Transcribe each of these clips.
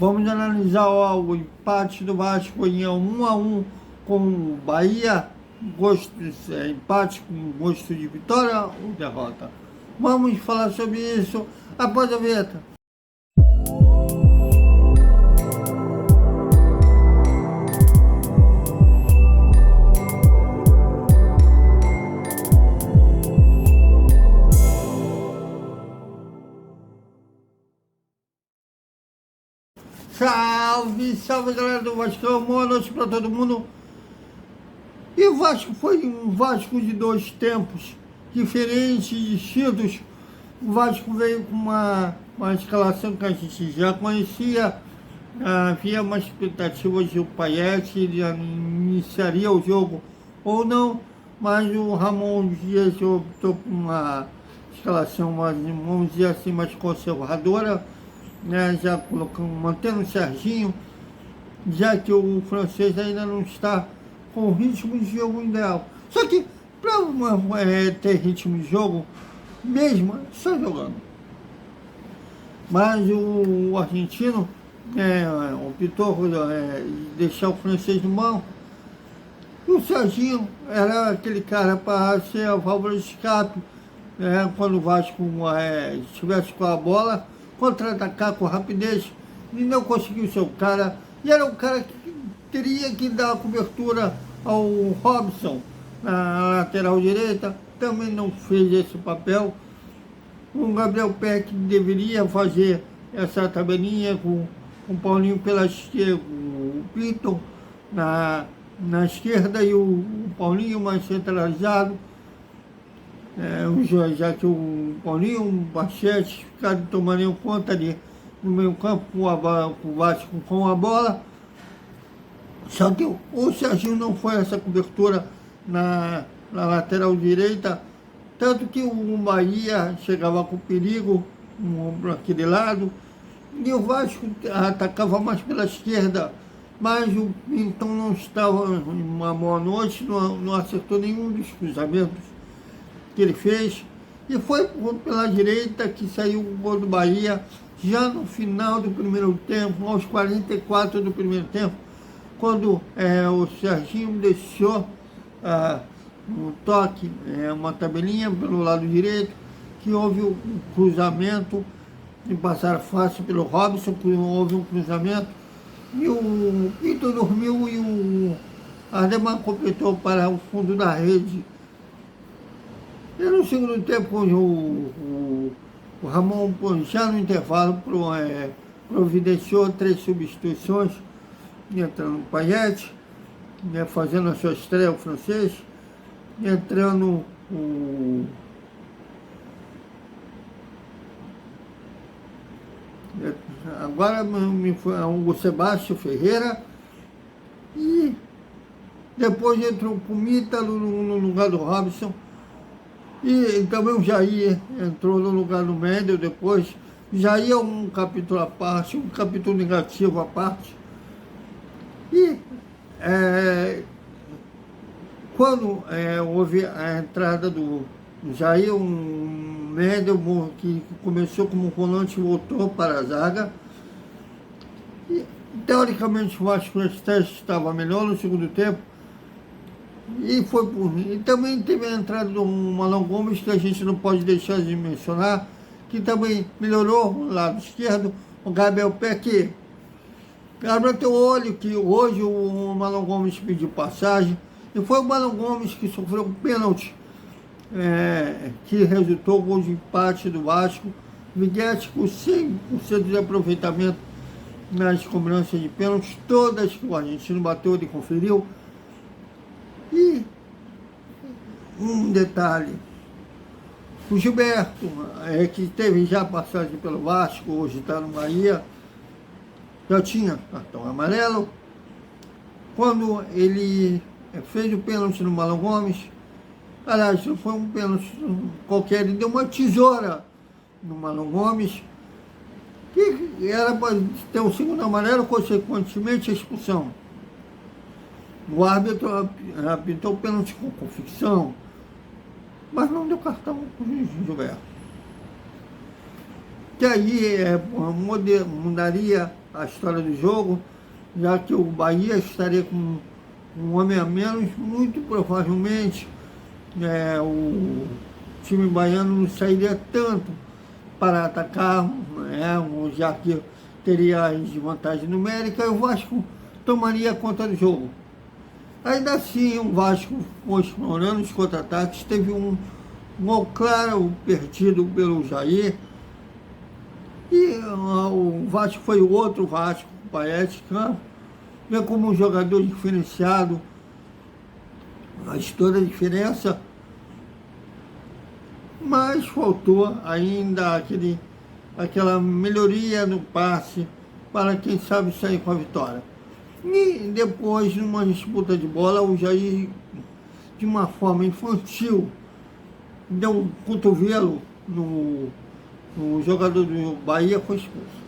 Vamos analisar o empate do Vasco em 1-1 com o Bahia, empate com gosto de vitória ou derrota. Vamos falar sobre isso após a vinheta. Salve, salve galera do Vascão, boa noite para todo mundo. E o Vasco foi um Vasco de dois tempos diferentes, distintos. O Vasco veio com uma escalação que a gente já conhecia. Havia uma expectativa de o Payet iniciaria o jogo ou não, mas o Ramon Dias optou por uma escalação, vamos dizer assim, mais conservadora, né, já mantendo o Serginho, já que o francês ainda não está com o ritmo de jogo ideal. Só que para ter ritmo de jogo mesmo, é só jogando. Mas o argentino optou por deixar o francês no banco. E o Serginho era aquele cara para ser a válvula de escape, quando o Vasco estivesse com a bola, contra-atacar com rapidez, e não conseguiu ser o cara, e era o cara que teria que dar a cobertura ao Robson na lateral direita, também não fez esse papel. O Gabriel Peck deveria fazer essa tabelinha com o Paulinho pela esquerda, o Piton na esquerda e o Paulinho mais centralizado, já que o Paulinho, o Bachete ficaram tomando conta ali no meio campo com o Vasco com a bola. Só que o Serginho não foi essa cobertura na lateral direita, tanto que o Bahia chegava com perigo para aquele lado, e o Vasco atacava mais pela esquerda, mas o Pinton não estava em uma boa noite, não acertou nenhum dos cruzamentos que ele fez, e foi pela direita que saiu o gol do Bahia, já no final do primeiro tempo, aos 44 do primeiro tempo, quando o Serginho deixou um toque, uma tabelinha pelo lado direito, que houve um cruzamento, e passaram fácil pelo Robson, houve um cruzamento, e o Pinto dormiu e o Ademar completou para o fundo da rede. E no segundo tempo, o Ramon, já no intervalo, providenciou 3 substituições, entrando o Payet, fazendo a sua estreia o francês, entrando agora o Sebastião Ferreira, e depois entrou o Pumítalo no lugar do Robson, e também o Jair entrou no lugar do Mendel depois. Jair é um capítulo à parte, um capítulo negativo à parte. E quando houve a entrada do Jair, um Mendel que começou como volante e voltou para a zaga, e teoricamente o Vasco estava melhor no segundo tempo, e foi por mim. E também teve a entrada do Marlon Gomes, que a gente não pode deixar de mencionar, que também melhorou o lado esquerdo. O Gabriel Peck, abre teu olho, que hoje o Marlon Gomes pediu passagem, e foi o Marlon Gomes que sofreu um pênalti, que resultou o gol de empate do Vasco. Miguel com 100% de aproveitamento nas cobranças de pênaltis, todas que o argentino bateu, ele conferiu. E um detalhe, o Gilberto, que teve já passagem pelo Vasco, hoje está no Bahia, já tinha cartão amarelo. Quando ele fez o pênalti no Marlon Gomes, aliás, não foi um pênalti qualquer, ele deu uma tesoura no Marlon Gomes, que era para ter um segundo amarelo, consequentemente a expulsão. O árbitro apitou o pênalti com convicção, mas não deu cartão para o Gilberto. que aí mudaria a história do jogo, já que o Bahia estaria com um homem a menos, muito provavelmente o time baiano não sairia tanto para atacar, já que teria a desvantagem numérica, e o Vasco tomaria conta do jogo. Ainda assim, o Vasco foi explorando os contra-ataques, teve um gol claro perdido pelo Jair, e o Vasco foi o outro Vasco, o Paes Campos, vem como um jogador diferenciado, faz toda a diferença, mas faltou ainda aquela melhoria no passe para, quem sabe, sair com a vitória. E depois, numa disputa de bola, o Jair, de uma forma infantil, deu um cotovelo no jogador do Bahia, foi expulso.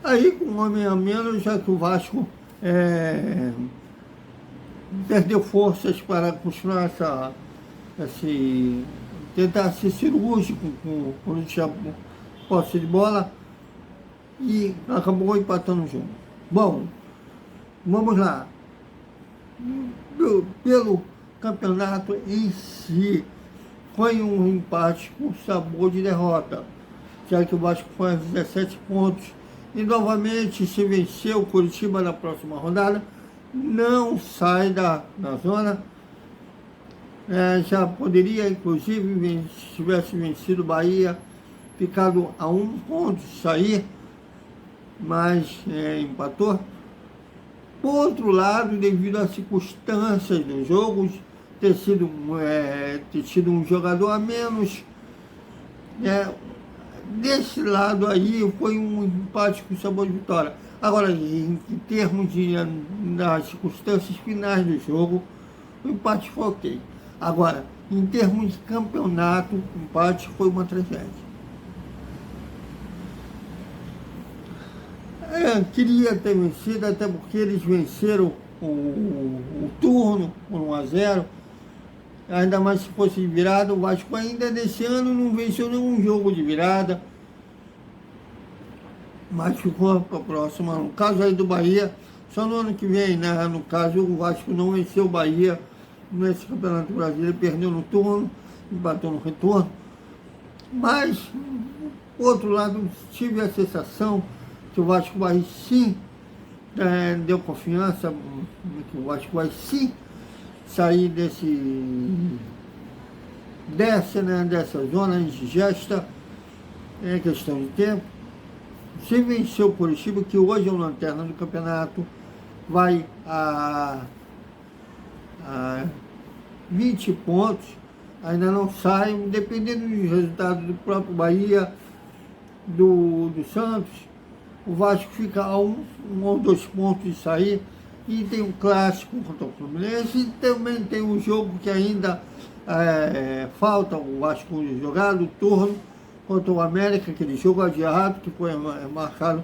Aí, com um homem a menos, já que o Vasco perdeu forças para continuar tentar ser cirúrgico quando tinha posse de bola, e acabou empatando o jogo. Bom, vamos lá. Pelo campeonato em si, foi um empate com sabor de derrota, já que o Vasco foi a 17 pontos, e novamente, se vencer o Curitiba na próxima rodada, não sai da zona. Já poderia, inclusive, se tivesse vencido o Bahia, ficado a 1 ponto de sair, mas empatou. Por outro lado, devido às circunstâncias dos jogos, ter tido um jogador a menos, desse lado aí foi um empate com sabor de vitória. Agora, em termos das circunstâncias finais do jogo, o empate foi ok. Agora, em termos de campeonato, o empate foi uma tragédia. Queria ter vencido, até porque eles venceram o turno por 1-0. Ainda mais se fosse de virada. O Vasco ainda nesse ano não venceu nenhum jogo de virada, mas ficou para a próxima. No caso aí do Bahia, só no ano que vem, né? No caso, o Vasco não venceu o Bahia nesse Campeonato Brasileiro, perdeu no turno, empatou no retorno. Mas, por outro lado, tive a sensação que o Vasco vai sim, deu confiança, que o Vasco vai sim sair dessa zona indigesta, questão de tempo. Se vencer o Curitiba, que hoje é o lanterna do campeonato, vai a 20 pontos, ainda não sai, dependendo dos resultados do próprio Bahia, do Santos, o Vasco fica a 1 ou 2 pontos de sair, e tem um clássico contra o Fluminense, e também tem um jogo que ainda falta o Vasco jogar, do turno, contra o América, aquele jogo adiado, que foi marcado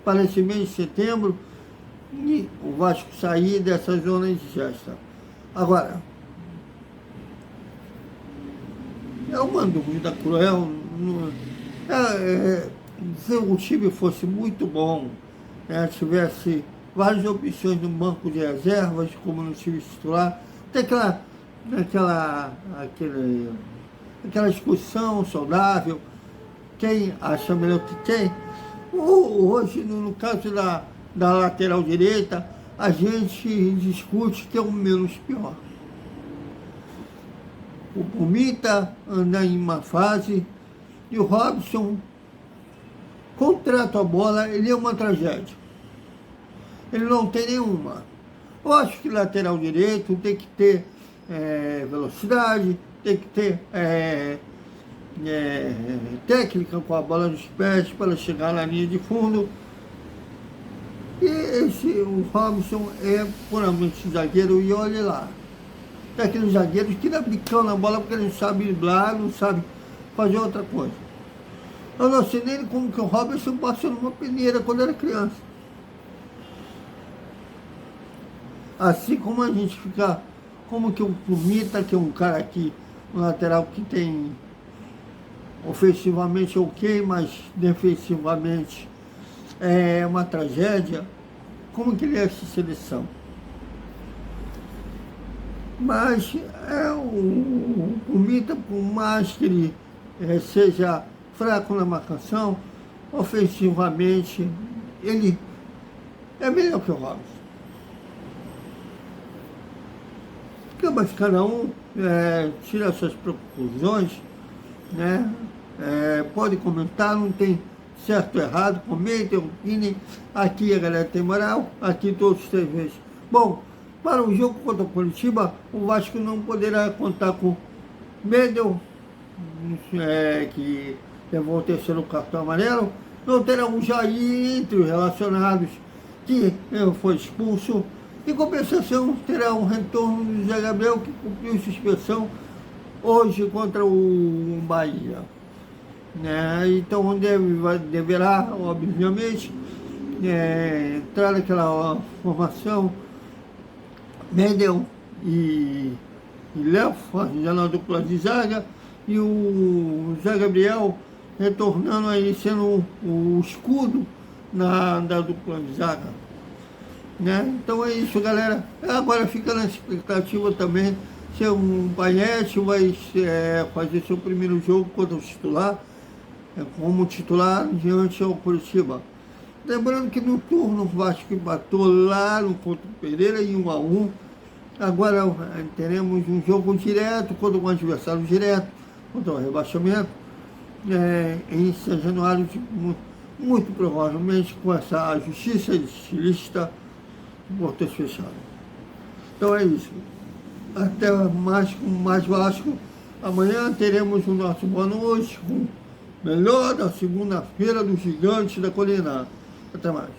para esse mês de setembro, e o Vasco sair dessa zona indigesta. Agora, é uma dúvida cruel. Se o time fosse muito bom, tivesse várias opções no banco de reservas, como no time titular, tem aquela discussão saudável, quem acha melhor que quem. Hoje, no caso da lateral direita, a gente discute que é o menos pior. O Pumita anda em uma fase, e o Robson, contrato a bola, ele é uma tragédia. Ele não tem nenhuma. Eu acho que lateral direito tem que ter velocidade, tem que ter técnica com a bola nos pés para chegar na linha de fundo. E o Robson é puramente zagueiro, e olha lá. Tem aqueles zagueiros que dá bicão na bola porque ele não sabe driblar, não sabe fazer outra coisa. Eu não sei nem como que o Robson passou numa peneira quando era criança. Assim como a gente fica, como que o Pumita, que é um cara aqui, um lateral que tem ofensivamente ok, mas defensivamente é uma tragédia. Como que ele é essa seleção? Mas o Mita, por mais que ele seja fraco na marcação, ofensivamente, ele é melhor que o Robson. Mas cada um tira suas conclusões, né? Pode comentar, não tem certo ou errado, comentem, opinem. Aqui a galera tem moral, aqui todos têm vez. Bom, para o jogo contra o Curitiba, o Vasco não poderá contar com Medel, que levou o terceiro cartão amarelo. Não terá um Jair entre os relacionados, que foi expulso. Em compensação, terá um retorno do Zé Gabriel, que cumpriu suspensão hoje contra o Bahia. Então deverá, obviamente, entrar naquela formação Medel e Léo, fazendo a dupla de zaga, e o Zé Gabriel retornando aí, sendo o escudo da dupla de zaga. Então é isso, galera. Agora fica na expectativa também se o Payet vai fazer seu primeiro jogo contra o titular, como titular diante ao Curitiba. Lembrando que no turno o Vasco empatou lá no contra o Pereira em 1-1. Agora teremos um jogo direto contra um adversário direto, contra o rebaixamento, em São Januário, muito provavelmente com essa justiça estilista, portas fechadas. Então é isso. Até mais com mais Vasco. Amanhã teremos o nosso Boa Noite, com o melhor da segunda-feira do Gigante da Colina. Até mais.